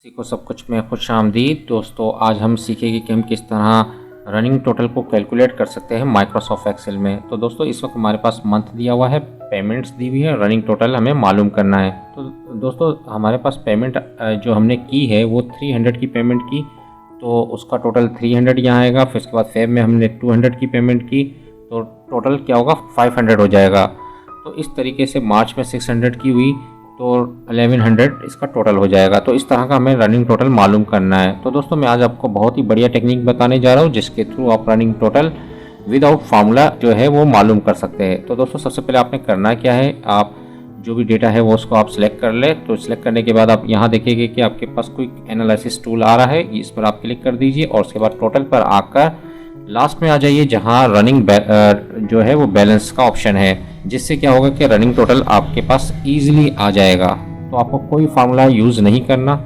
किसी को सब कुछ में खुशामदीद दोस्तों। आज हम सीखेंगे कि हम किस तरह रनिंग टोटल को कैलकुलेट कर सकते हैं माइक्रोसॉफ्ट एक्सेल में। तो दोस्तों इस वक्त हमारे पास मंथ दिया हुआ है, पेमेंट्स दी हुई है, रनिंग टोटल हमें मालूम करना है। तो दोस्तों हमारे पास पेमेंट जो हमने की है वो 300 की पेमेंट की, तो उसका टोटल 300 यहाँ आएगा। फिर उसके बाद फेब में हमने 200 की पेमेंट की, तो टोटल क्या होगा 500 हो जाएगा। तो इस तरीके से मार्च में 600 की हुई तो 1100 इसका टोटल हो जाएगा। तो इस तरह का हमें रनिंग टोटल मालूम करना है। तो दोस्तों मैं आज आपको बहुत ही बढ़िया टेक्निक बताने जा रहा हूँ जिसके थ्रू आप रनिंग टोटल विदाउट फार्मूला जो है वो मालूम कर सकते हैं। तो दोस्तों सबसे पहले आपने करना क्या है, आप जो भी डेटा है वो उसको आप सिलेक्ट कर ले। तो सिलेक्ट करने के बाद आप यहाँ देखेंगे कि आपके पास कोई एनालिसिस टूल आ रहा है, इस पर आप क्लिक कर दीजिए और उसके बाद टोटल पर आकर लास्ट में आ जाइए जहाँ रनिंग जो है वो बैलेंस का ऑप्शन है, जिससे क्या होगा कि रनिंग टोटल आपके पास ईजिली आ जाएगा। तो आपको कोई फार्मूला यूज़ नहीं करना।